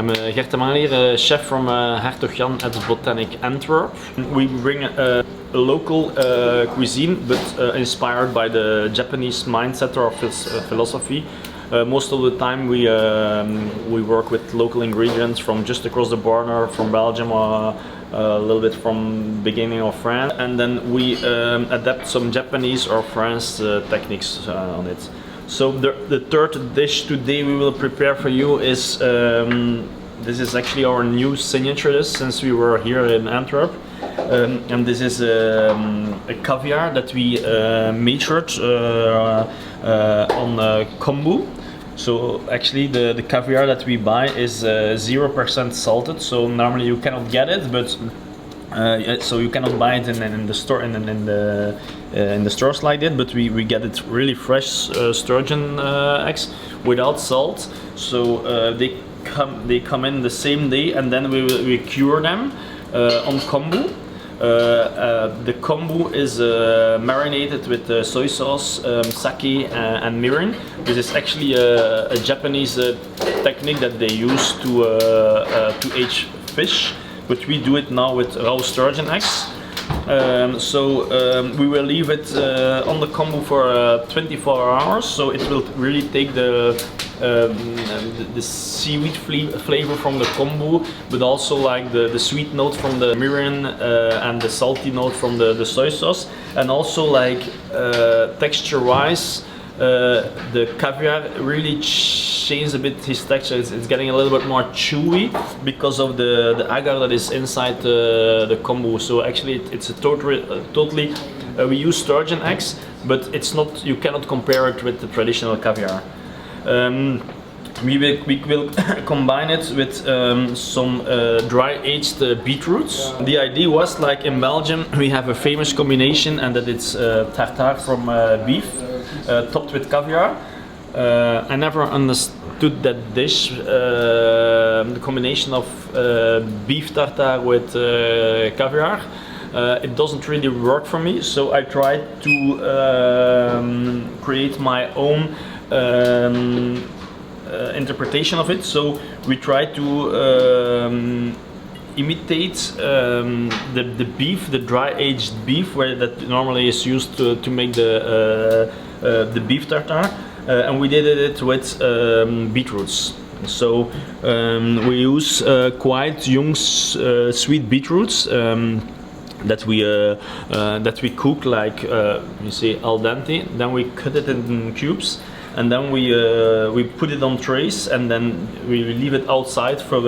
I'm Gert de Mangeleer, a chef from Hertog Jan at Botanic, Antwerp. We bring a local cuisine, but inspired by the Japanese mindset or philosophy. Most of the time we work with local ingredients from just across the border, from Belgium, a little bit from beginning of France, and then we adapt some Japanese or French techniques on it. So the third dish today we will prepare for you is this is actually our new signature dish since we were here in Antwerp, and this is a caviar that we matured on Kombu. So actually the caviar that we buy is 0% salted, so normally you cannot get it, but so you cannot buy it in the store in the stores like that, but we get it really fresh sturgeon eggs without salt. So they come in the same day, and then we cure them on kombu. The kombu is marinated with soy sauce, sake, and mirin. This is actually a Japanese technique that they use to age fish, but we do it now with raw sturgeon eggs. We will leave it on the kombu for 24 hours, so it will really take the seaweed flavor from the kombu, but also like the sweet note from the mirin and the salty note from the soy sauce, and also like texture-wise, the caviar really changes a bit his texture. It's getting a little bit more chewy because of the agar that is inside the kombu. So actually it's a totally we use sturgeon eggs, but it's not, you cannot compare it with the traditional caviar. We will combine it with some dry aged beetroots. The idea was, like in Belgium we have a famous combination, and that it's tartare from beef topped with caviar. I never understood that dish, the combination of beef tartare with caviar. It doesn't really work for me, so I tried to create my own interpretation of it. So we try to imitate the beef, the dry aged beef, where that normally is used to make the beef tartare, and we did it with beetroots. So we use quite young sweet beetroots that we cook like you say al dente. Then we cut it in cubes, and then we put it on trays, and then we leave it outside for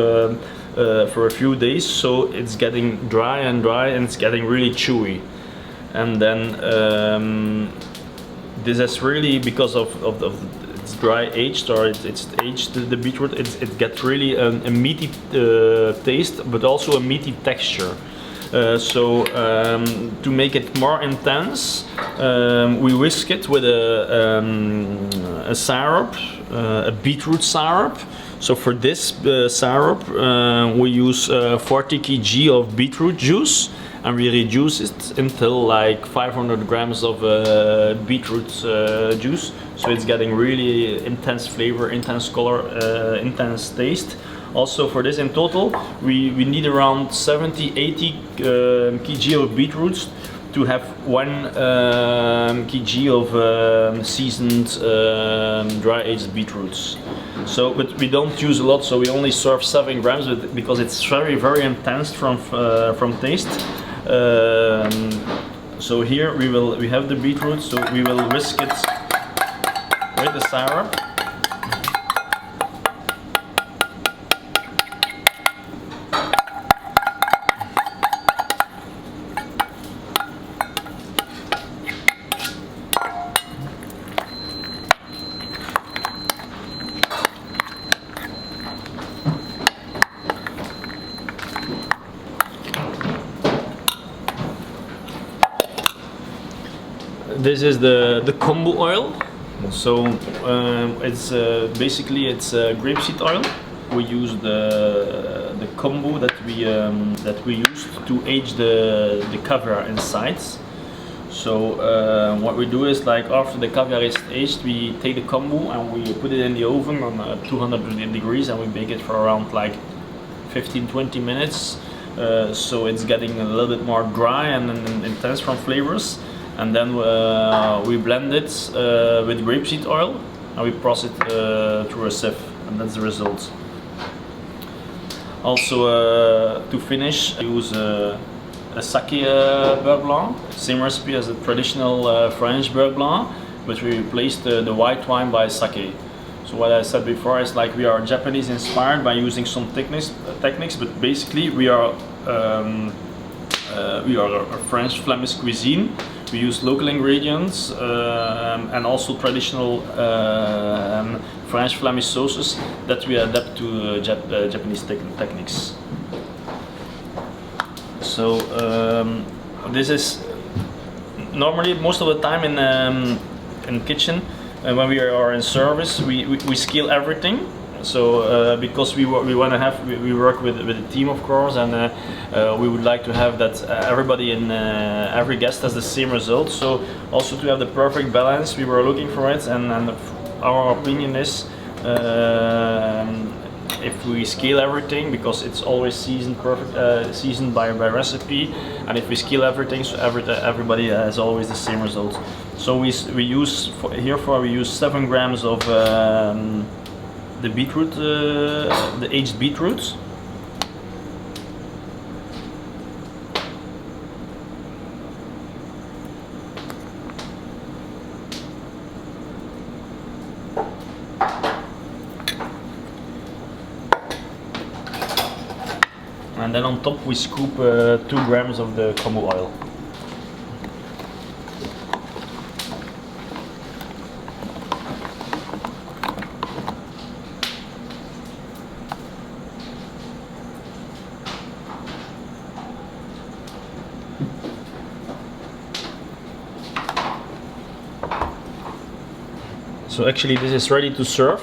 a few days, so it's getting dry, and it's getting really chewy. And then this is really because of it's dry aged, or it's aged, the beetroot. It gets really a meaty taste, but also a meaty texture. To make it more intense, we whisk it with a syrup, a beetroot syrup. So for this syrup, we use 40 kg of beetroot juice, and we reduce it until like 500 grams of beetroot juice. So it's getting really intense flavor, intense color, intense taste. Also for this in total, we need around 70-80 kg of beetroots to have 1 kg of seasoned dry aged beetroots. So, but we don't use a lot, so we only serve 7 grams because it's very intense from taste. So here we have the beetroot, so we will whisk it with the syrup. This is the kombu oil. So it's basically grapeseed oil. We use the kombu that we used to age the caviar inside. So what we do is, like, after the caviar is aged, we take the kombu and we put it in the oven on 200 degrees, and we bake it for around like 15-20 minutes. So it's getting a little bit more dry and intense from flavors. And then we blend it with grapeseed oil, and we process it through a sieve, and that's the result. Also, to finish, I use a sake beurre blanc, same recipe as the traditional French beurre blanc, but we replaced the white wine by sake. So what I said before is, like, we are Japanese inspired by using some techniques, but basically we are a French Flemish cuisine. We use local ingredients and also traditional French Flemish sauces that we adapt to Japanese techniques. So this is normally most of the time in kitchen. When we are in service, we scale everything. So because we work with a team, of course, and we would like to have that everybody in every guest has the same result. So also to have the perfect balance, we were looking for it, and our opinion is if we scale everything, because it's always seasoned by recipe, and if we scale everything, so everybody has always the same result. So we use we use 7 grams of the beetroot, the aged beetroot. And then on top we scoop 2 grams of the kombu oil. So actually this is ready to serve.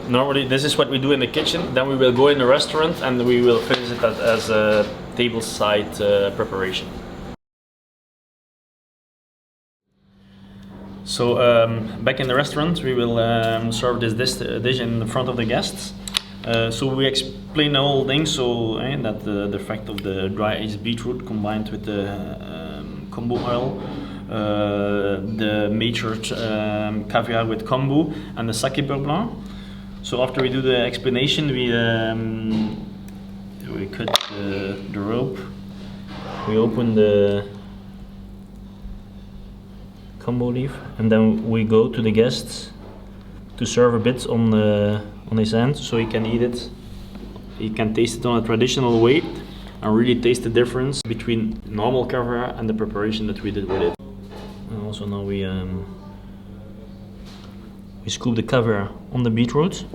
Normally this is what we do in the kitchen, then we will go in the restaurant and we will finish it as a tableside preparation. So back in the restaurant we will serve this dish in front of the guests. So we explain the whole thing, so that the fact of the dry aged beetroot combined with the kombu oil, the matured caviar with kombu, and the sake beurre blanc. So after we do the explanation, we cut the rope, we open the kombu leaf, and then we go to the guests to serve a bit on his hand, so he can eat it. He can taste it on a traditional way and really taste the difference between normal caviar and the preparation that we did with it. And also now we scoop the caviar on the beetroot.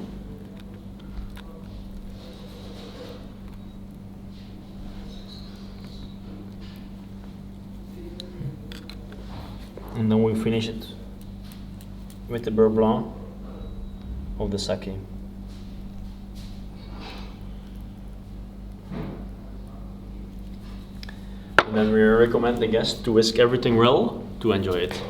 And then we finish it with the beurre blanc of the sake. And then we recommend the guests to whisk everything well to enjoy it.